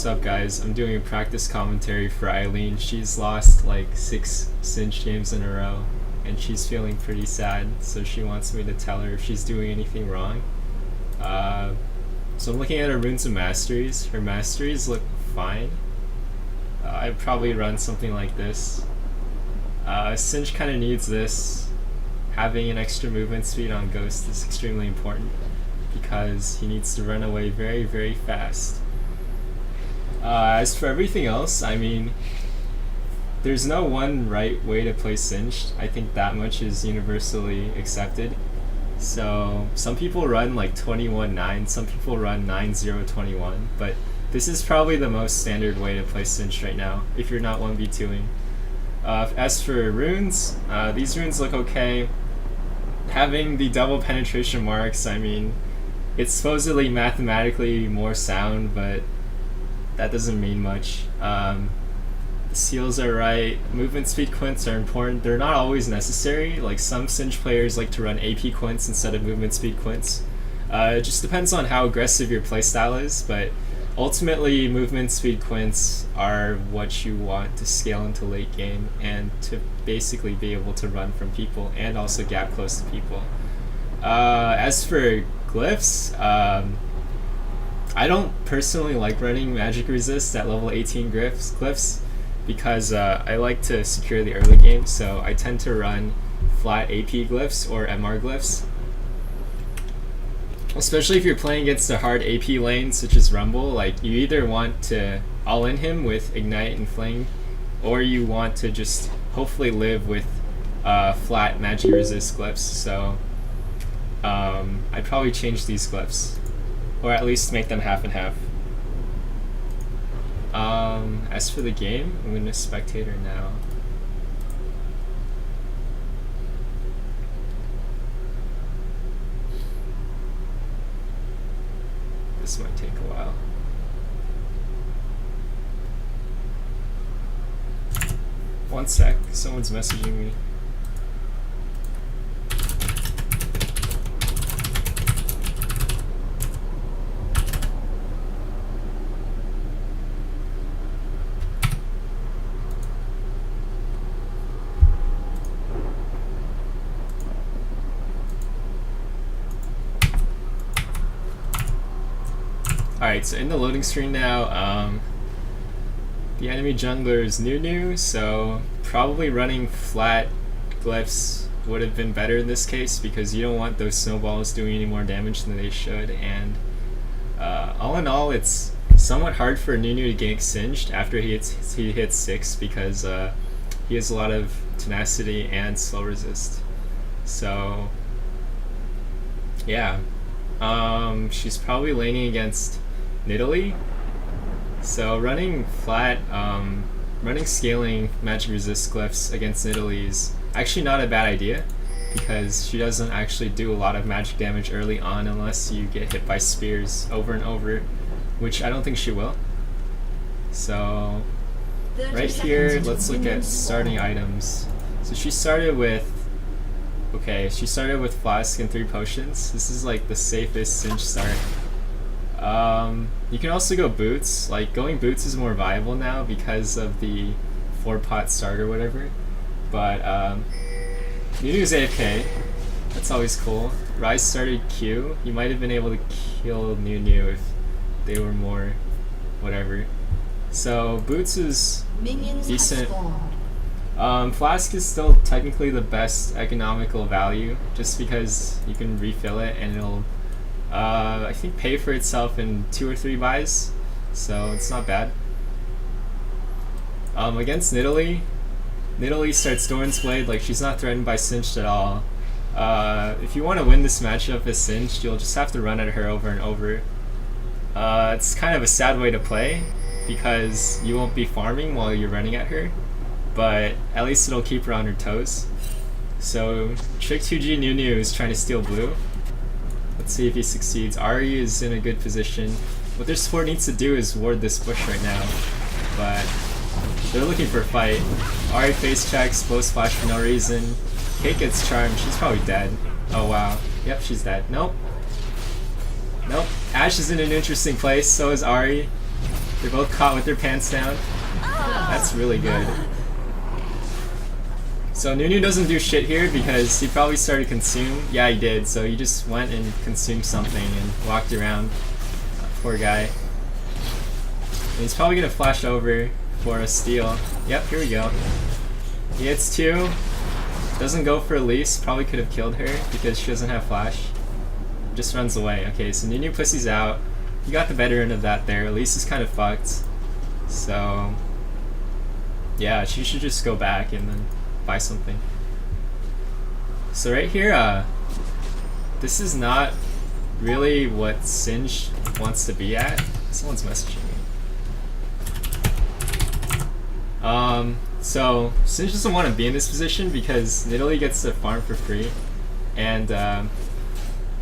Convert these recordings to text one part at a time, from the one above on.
What's up, guys? I'm doing a practice commentary for Eileen. She's lost like 6 Singe games in a row, and she's feeling pretty sad, so she wants me to tell her if she's doing anything wrong. So I'm looking at her runes and masteries. Her masteries look fine. I'd probably run something like this. Singe kind of needs this. Having an extra movement speed on Ghost is extremely important because he needs to run away very, very fast. As for everything else, I mean, there's no one right way to play Singed. I think that much is universally accepted. So some people run like 21-9, some people run 9-0-21, but this is probably the most standard way to play Singed right now if you're not 1v2ing. As for runes, these runes look okay. Having the double penetration marks, I mean, it's supposedly mathematically more sound, but that doesn't mean much. The seals are right. Movement speed quints are important. They're not always necessary. Like some Singe players like to run AP quints instead of movement speed quints. It just depends on how aggressive your playstyle is, but ultimately movement speed quints are what you want to scale into late game and to basically be able to run from people and also gap close to people. As for glyphs, I don't personally like running magic resist at level 18 glyphs because I like to secure the early game, so I tend to run flat AP glyphs or MR glyphs. Especially if you're playing against a hard AP lane such as Rumble, like you either want to all-in him with Ignite and Fling, or you want to just hopefully live with flat magic resist glyphs, so I'd probably change these glyphs. Or at least make them half and half. As for the game, I'm going to spectate her now. This might take a while. One sec, someone's messaging me. Alright, so in the loading screen now, the enemy jungler is Nunu, so probably running flat glyphs would have been better in this case because you don't want those snowballs doing any more damage than they should, and all in all, it's somewhat hard for Nunu to get Singed after he hits 6 because he has a lot of tenacity and slow resist. So yeah, she's probably laning against Nidalee, so running flat, running scaling magic resist glyphs against Nidalee is actually not a bad idea because she doesn't actually do a lot of magic damage early on unless you get hit by spears over and over, which I don't think she will. So right here, let's look at starting items. So she started with Flask and 3 potions. This is like the safest Singe start. You can also go Boots. Like, going Boots is more viable now because of the 4-pot start or whatever. But, Nunu's AFK. That's always cool. Rise started Q. You might have been able to kill Nunu if they were more whatever. So, Boots is decent. Flask is still technically the best economical value just because you can refill it and it'll I think pay for itself in 2 or 3 buys, so it's not bad. Against Nidalee starts Doran's Blade, like she's not threatened by Singed at all. If you want to win this matchup as Singed, you'll just have to run at her over and over. It's kind of a sad way to play because you won't be farming while you're running at her, but at least it'll keep her on her toes. So Trick 2G Nunu is trying to steal blue. Let's see if he succeeds. Ahri is in a good position. What their support needs to do is ward this bush right now, but they're looking for a fight. Ahri face checks, blow splash for no reason. Kate gets charmed, she's probably dead. Oh wow, yep, she's dead. Nope. Nope. Ashe is in an interesting place, so is Ahri. They're both caught with their pants down. That's really good. So Nunu doesn't do shit here because he probably started consume. Yeah, he did. So he just went and consumed something and walked around. Poor guy. And he's probably gonna flash over for a steal. Yep, here we go. He hits 2. Doesn't go for Elise. Probably could have killed her because she doesn't have flash. Just runs away. Okay, so Nunu pussies out. You got the better end of that there. Elise is kind of fucked. So yeah, she should just go back and then buy something. So right here, this is not really what Singe wants to be at. Someone's messaging me. So Singe doesn't want to be in this position because Nidalee gets to farm for free, and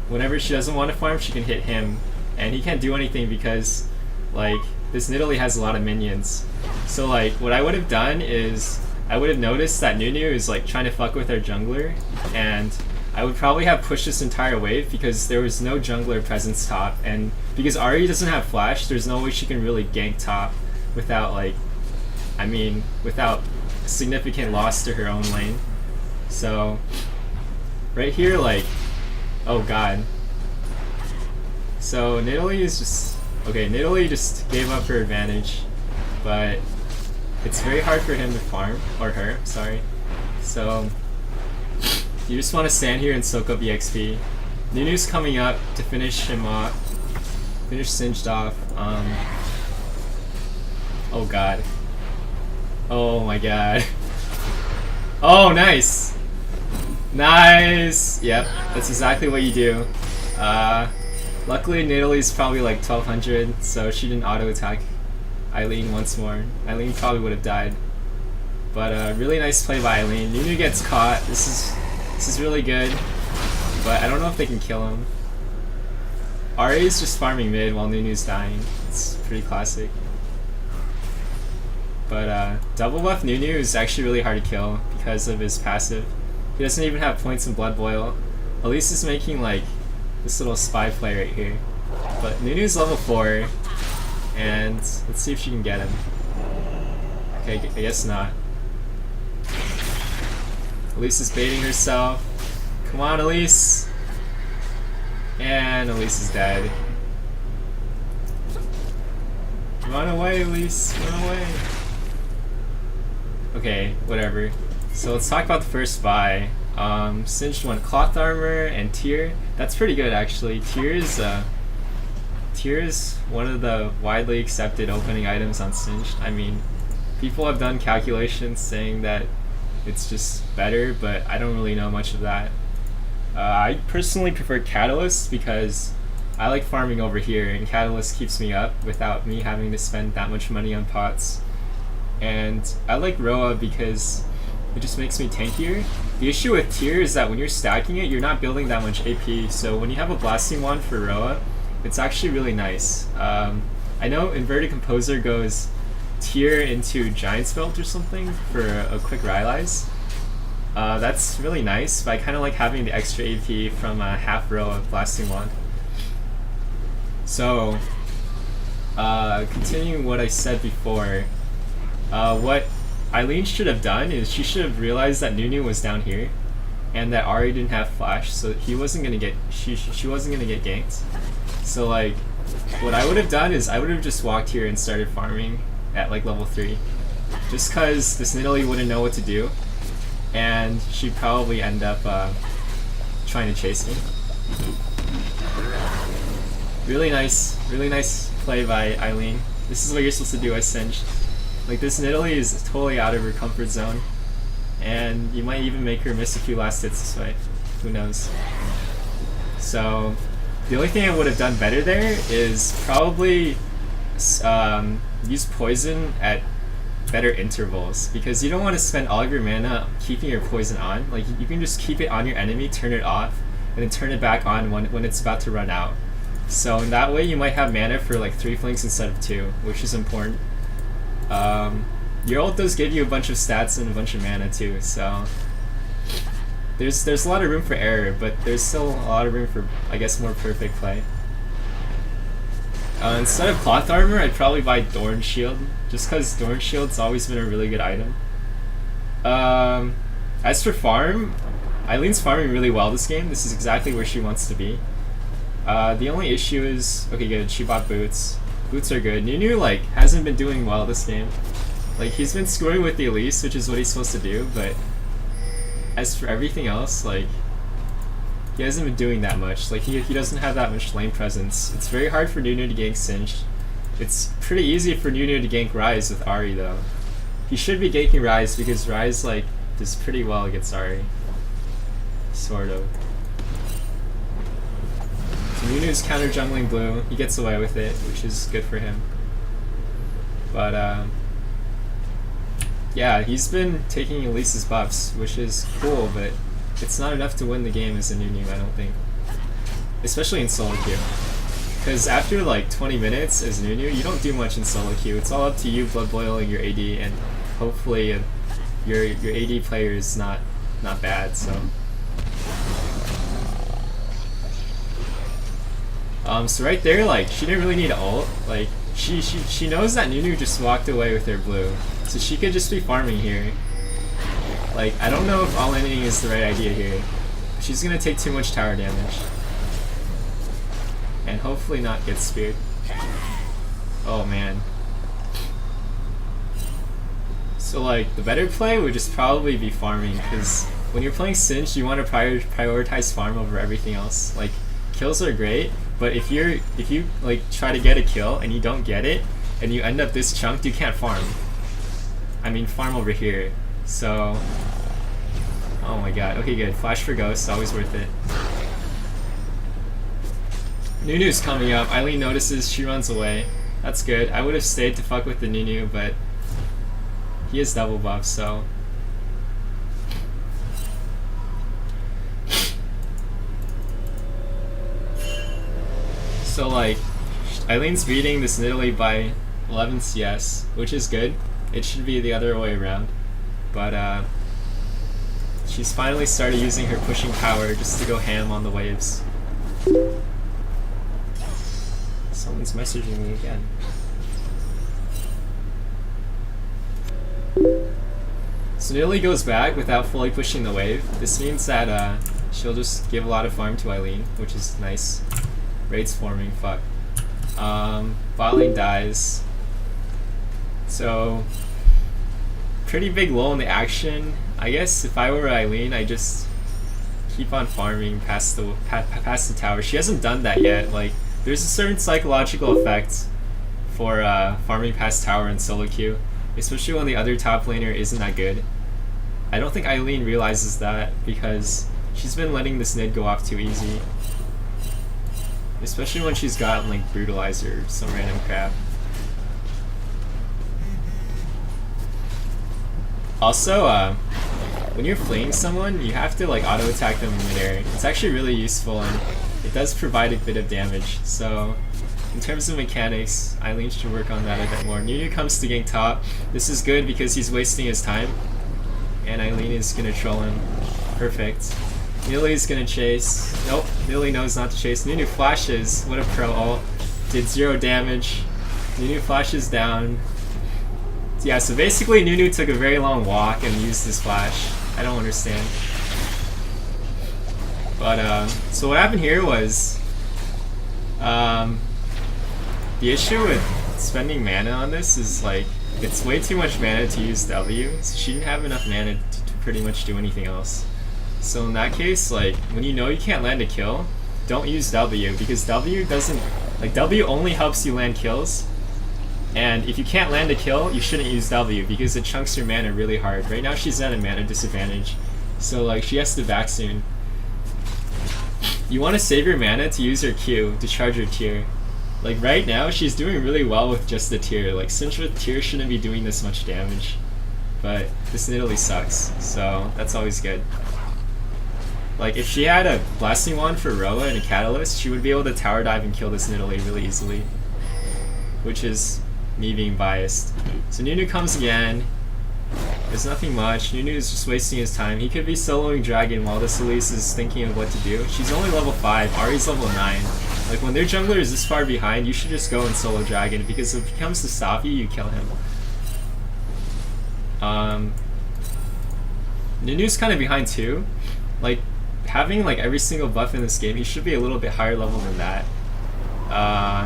whenever she doesn't want to farm, she can hit him, and he can't do anything because like this Nidalee has a lot of minions. So like what I would have done is I would have noticed that Nunu is like trying to fuck with our jungler, and I would probably have pushed this entire wave because there was no jungler presence top, and because Ahri doesn't have flash, there's no way she can really gank top without like, I mean, without significant loss to her own lane. So right here, like, oh god. So Nidalee is just, okay, Nidalee just gave up her advantage, but it's very hard for him to farm, or her, sorry. So you just want to stand here and soak up EXP. Nunu's coming up to finish him off, finish Singed off. Oh god. Oh my god. Oh, nice! Nice! Yep, that's exactly what you do. Luckily Nidalee's probably like 1200, so she didn't auto-attack Eileen once more. Eileen probably would have died. But really nice play by Eileen. Nunu gets caught. This is really good, but I don't know if they can kill him. Ahri's just farming mid while Nunu's dying. It's pretty classic. But double buff Nunu is actually really hard to kill because of his passive. He doesn't even have points in Blood Boil. Elise is making like this little spy play right here. But Nunu's level 4, and let's see if she can get him. Okay, I guess not. Elise is baiting herself. Come on, Elise! And Elise is dead. Run away, Elise! Run away! Okay, whatever. So let's talk about the first buy. Singed won cloth armor and tier. That's pretty good actually. Tier is one of the widely accepted opening items on Singed. I mean, people have done calculations saying that it's just better, but I don't really know much of that. I personally prefer Catalyst because I like farming over here, and Catalyst keeps me up without me having to spend that much money on pots. And I like Roa because it just makes me tankier. The issue with tier is that when you're stacking it, you're not building that much AP, so when you have a blasting wand for Roa, it's actually really nice. I know Inverted Composer goes tier into Giant's Belt or something for a quick Rylai's. That's really nice, but I kind of like having the extra AP from a half row of Blasting Wand. So, continuing what I said before, what Eileen should have done is she should have realized that Nunu was down here, and that Ahri didn't have flash, so he wasn't gonna get she wasn't gonna get ganked. So like, what I would have done is I would have just walked here and started farming at like level 3, just cause this Nidalee wouldn't know what to do, and she'd probably end up trying to chase me. Really nice play by Eileen. This is what you're supposed to do as Singed. Like, this Nidalee is totally out of her comfort zone, and you might even make her miss a few last hits this way. Who knows? So, the only thing I would have done better there is probably use poison at better intervals, because you don't want to spend all of your mana keeping your poison on. Like, you can just keep it on your enemy, turn it off, and then turn it back on when it's about to run out. So in that way you might have mana for like 3 flanks instead of 2, which is important. Your ult does give you a bunch of stats and a bunch of mana too, so there's a lot of room for error, but there's still a lot of room for, I guess, more perfect play. Instead of cloth armor, I'd probably buy Thorn Shield, just because Thorn Shield's always been a really good item. As for farm, Eileen's farming really well this game. This is exactly where she wants to be. The only issue is, okay, good, she bought boots. Boots are good. Nunu, like, hasn't been doing well this game. Like, he's been scoring with the Elise, which is what he's supposed to do, but as for everything else, like, he hasn't been doing that much. Like, he doesn't have that much lane presence. It's very hard for Nunu to gank Singed. It's pretty easy for Nunu to gank Ryze with Ahri, though. He should be ganking Ryze, because Ryze, like, does pretty well against Ahri. Sort of. So Nunu's counter jungling blue. He gets away with it, which is good for him. But, yeah, he's been taking Elise's buffs, which is cool, but it's not enough to win the game as a Nunu, I don't think. Especially in solo queue. Because after like 20 minutes as Nunu, you don't do much in solo queue. It's all up to you blood boiling your AD, and hopefully your AD player is not bad, so. So right there, like, she didn't really need to ult. Like, she knows that Nunu just walked away with her blue, so she could just be farming here. Like, I don't know if all-inning is the right idea here. She's gonna take too much tower damage. And hopefully not get speared. Oh man. So like, the better play would just probably be farming, because when you're playing Singed, you want to prioritize farm over everything else. Like, kills are great, but if you like try to get a kill and you don't get it, and you end up this chunked, you can't farm. I mean, farm over here. So, oh my god. Okay, good. Flash for Ghost, always worth it. Nunu's coming up. Eileen notices, she runs away. That's good. I would have stayed to fuck with the Nunu, but he has double buff, so. So like, Eileen's beating this Nidalee by 11 CS, which is good. It should be the other way around. But she's finally started using her pushing power just to go ham on the waves. Someone's messaging me again. So Nidalee goes back without fully pushing the wave. This means that she'll just give a lot of farm to Eileen, which is nice. Raid's forming, fuck. Bot lane dies. So, pretty big lull in the action. I guess if I were Eileen, I just keep on farming past the tower. She hasn't done that yet. Like, there's a certain psychological effect for farming past tower in solo queue, especially when the other top laner isn't that good. I don't think Eileen realizes that because she's been letting this Nid go off too easy. Especially when she's got like Brutalizer or some random crap. Also, when you're fleeing someone, you have to like auto attack them in midair. It's actually really useful and it does provide a bit of damage. So, in terms of mechanics, Eileen should work on that a bit more. Nunu comes to gank top. This is good because he's wasting his time, and Eileen is gonna troll him. Perfect. Nidalee's gonna chase. Nope, Nidalee knows not to chase. Nunu flashes. What a pro ult. Did 0 damage. Nunu flashes down. Yeah, so basically Nunu took a very long walk and used his flash. I don't understand. But, so what happened here was, the issue with spending mana on this is like, it's way too much mana to use W, so she didn't have enough mana to pretty much do anything else. So in that case, like, when you know you can't land a kill, don't use W, because W doesn't, like, W only helps you land kills, and if you can't land a kill, you shouldn't use W, because it chunks your mana really hard. Right now she's at a mana disadvantage, so like, she has to back soon. You want to save your mana to use her Q, to charge her tier. Like, right now, she's doing really well with just the tier. Like, Cinch with tier shouldn't be doing this much damage, but this Nidalee sucks, so that's always good. Like, if she had a Blasting Wand for Roa and a Catalyst, she would be able to tower dive and kill this Nidalee really easily. Which is me being biased. So Nunu comes again. There's nothing much. Nunu is just wasting his time. He could be soloing Dragon while this Elise is thinking of what to do. She's only level 5. Ahri's level 9. Like when their jungler is this far behind, you should just go and solo dragon, because if he comes to stop you, you kill him. Nunu's kind of behind too. Like having like every single buff in this game, he should be a little bit higher level than that.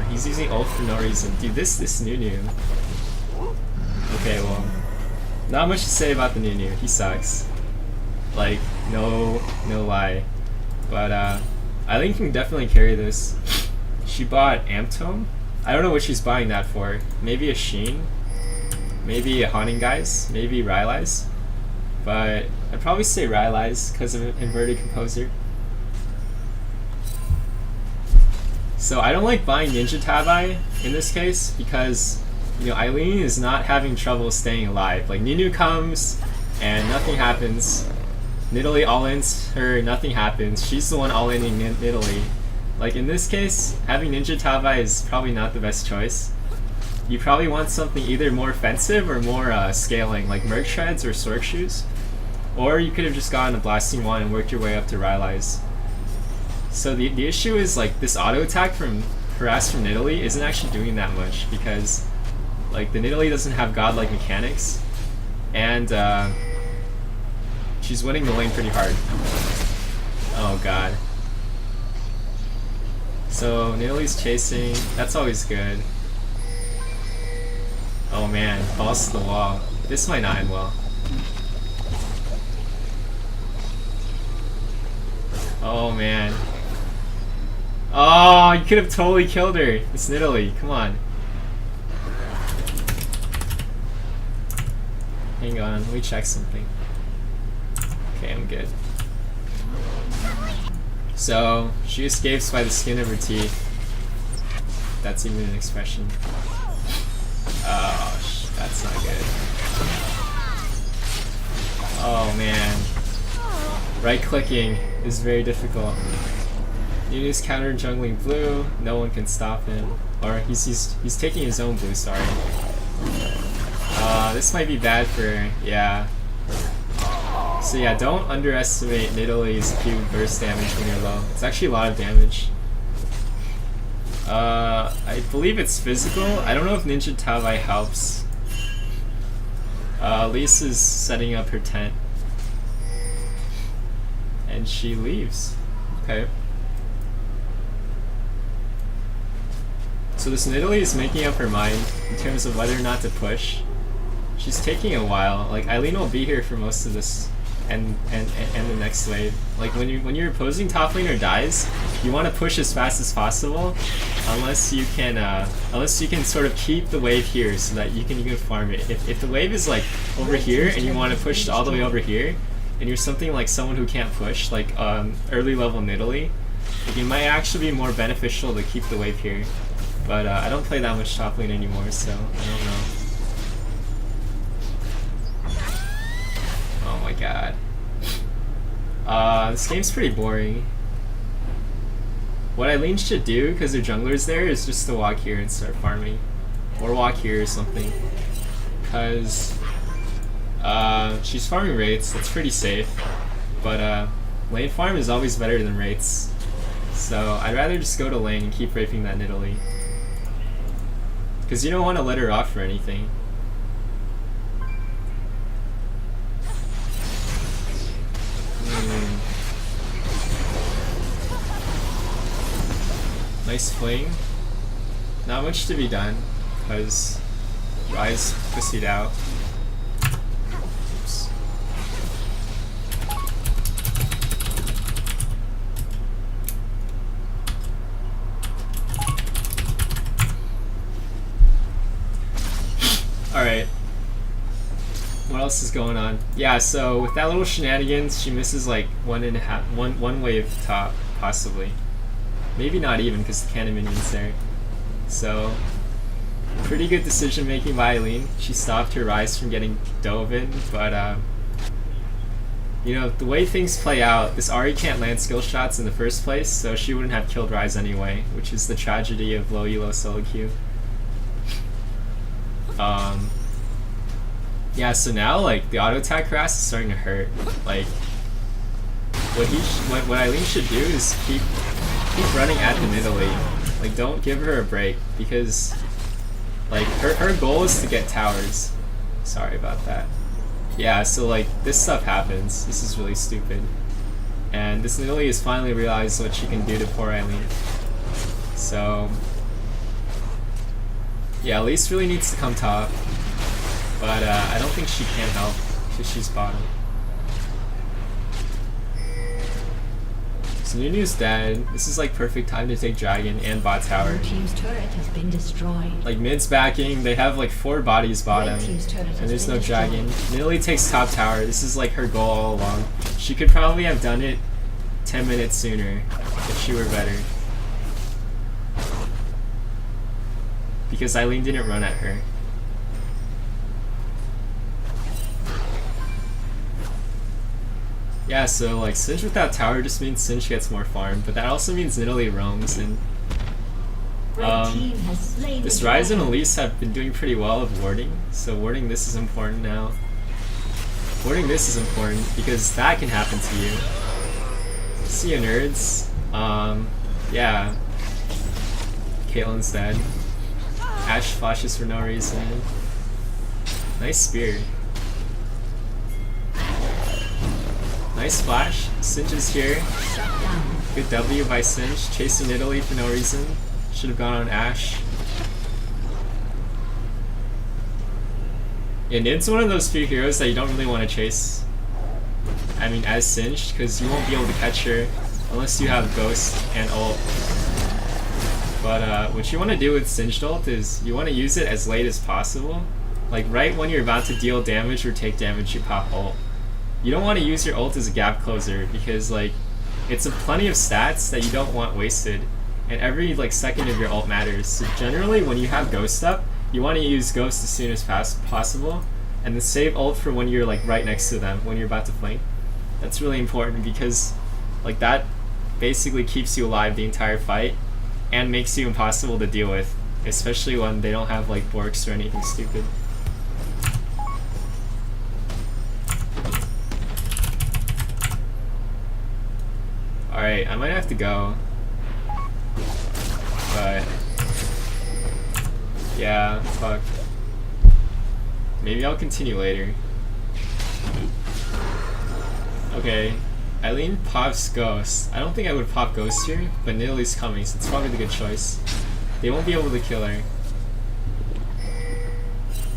He's using ult for no reason. Dude, this Nunu. Okay, well, not much to say about the Nunu. He sucks. Like, no lie. But Eileen can definitely carry this. She bought Amptome. I don't know what she's buying that for. Maybe a Sheen. Maybe a Haunting Guys. Maybe Rylai's. But I'd probably say Rylai's because of Inverted Composer. So I don't like buying Ninja Tabi in this case because, you know, Eileen is not having trouble staying alive. Like Nunu comes and nothing happens. Nidalee all-ins her, nothing happens. She's the one all-inning Nidalee. Like in this case, having Ninja Tabi is probably not the best choice. You probably want something either more offensive or more scaling, like Merc Shreds or Sork Shoes. Or you could have just gotten a Blasting Wand and worked your way up to Rylai's. So the issue is like this auto attack from Harass from Nidalee isn't actually doing that much because like the Nidalee doesn't have godlike mechanics and she's winning the lane pretty hard. Oh god. So Nidalee's chasing, that's always good. Oh man, falls to the wall. This might not end well. Oh man. Oh, you could have totally killed her. It's Nidalee, come on. Hang on, let me check something. Okay, I'm good. So, she escapes by the skin of her teeth. That's even an expression. Oh, that's not good. Oh man. Right clicking is very difficult. Nunu's counter jungling blue, no one can stop him. Or he's taking his own blue, sorry. This might be bad for, yeah. So yeah, don't underestimate Nidalee's Q burst damage when you're low. It's actually a lot of damage. I believe it's physical. I don't know if Ninja Tabi helps. Lisa's setting up her tent. And she leaves. Okay. So this Nidalee is making up her mind in terms of whether or not to push. She's taking a while. Like Eileen will be here for most of this and the next wave. Like when your opposing top laner dies, you want to push as fast as possible, unless you can sort of keep the wave here so that you can farm it. If the wave is like over here and you want to push all the way over here, and you're something like someone who can't push, like early level Nidalee, it might actually be more beneficial to keep the wave here. But I don't play that much top lane anymore, so I don't know. Oh my god. This game's pretty boring. What Eileen should do, because her jungler's there, is just to walk here and start farming. Or walk here or something. Because she's farming rates, that's pretty safe. But lane farm is always better than rates. So I'd rather just go to lane and keep raping that Nidalee. Because you don't want to let her off for anything. Nice fling. Not much to be done, because Rise pussied out. Oops. Alright. What else is going on? Yeah, so with that little shenanigans, she misses like one wave top, possibly. Maybe not even, because the cannon minion's there. So, pretty good decision making by Eileen. She stopped her Rise from getting dove in, but you know, the way things play out, this Ahri can't land skill shots in the first place, so she wouldn't have killed Rise anyway, which is the tragedy of low elo solo queue. Yeah, so now like the auto attack harass is starting to hurt. Like what Eileen should do is keep keep running at them Italy. Like, don't give her a break, because like her goal is to get towers. Sorry about that. Yeah, so like this stuff happens. This is really stupid. And this Italy has finally realized what she can do to poor Eileen. So yeah, Elise really needs to come top. But I don't think she can help, because she's bottom. So Nunu's dead. This is like perfect time to take dragon and bot tower. Blue team's turret has been destroyed. Like mid's backing, they have like 4 bodies bottom, and there's no dragon. Nilly takes top tower. This is like her goal all along. She could probably have done it 10 minutes sooner if she were better. Because Eileen didn't run at her. Yeah, so like Singe without tower just means Singe gets more farm, but that also means Nidalee roams, and this Ryze and Elise have been doing pretty well of warding, so warding this is important now. Warding this is important because that can happen to you. See you, nerds. Yeah. Caitlyn's dead. Ashe flashes for no reason. Nice spear. Nice flash. Singe is here. Good W by Singe. Chasing Italy for no reason. Should have gone on Ashe. Yeah, Nid's one of those few heroes that you don't really want to chase. I mean, as Singe, because you won't be able to catch her unless you have Ghost and ult. But what you want to do with Singed ult is you want to use it as late as possible. Like right when you're about to deal damage or take damage, you pop ult. You don't want to use your ult as a gap closer, because like it's a plenty of stats that you don't want wasted, and every like second of your ult matters. So generally when you have Ghost up, you want to use Ghost as soon as possible, and then save ult for when you're like right next to them, when you're about to flank. That's really important, because like that basically keeps you alive the entire fight and makes you impossible to deal with, especially when they don't have like Borks or anything stupid. Alright, I might have to go. But yeah, fuck. Maybe I'll continue later. Okay, Eileen pops Ghost. I don't think I would pop Ghost here, but Nidalee's coming, so it's probably the good choice. They won't be able to kill her.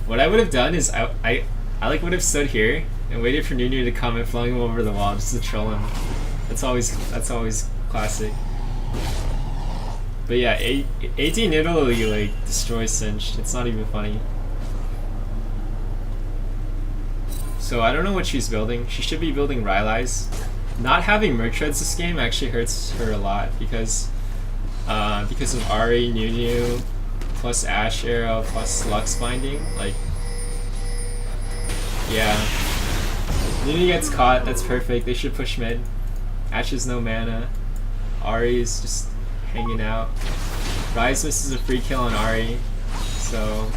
What I would have done is I like would have stood here and waited for Nunu to come and flung him over the wall just to troll him. That's always classic. But yeah, AD Nidalee like destroys Singed. It's not even funny. So I don't know what she's building. She should be building Rylai's. Not having Mertreads this game actually hurts her a lot, because of Ahri, Nunu, plus Ashe Arrow, plus Lux Binding. Like, yeah. Nunu gets caught, that's perfect. They should push mid. Ashe has no mana. Ahri is just hanging out. Ryze misses a free kill on Ahri, so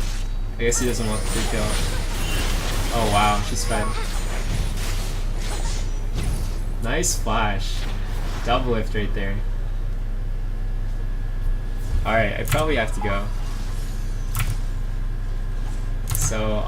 I guess he doesn't want the free kill. Oh wow, she's fed. Nice flash. Double lift right there. Alright, I probably have to go. So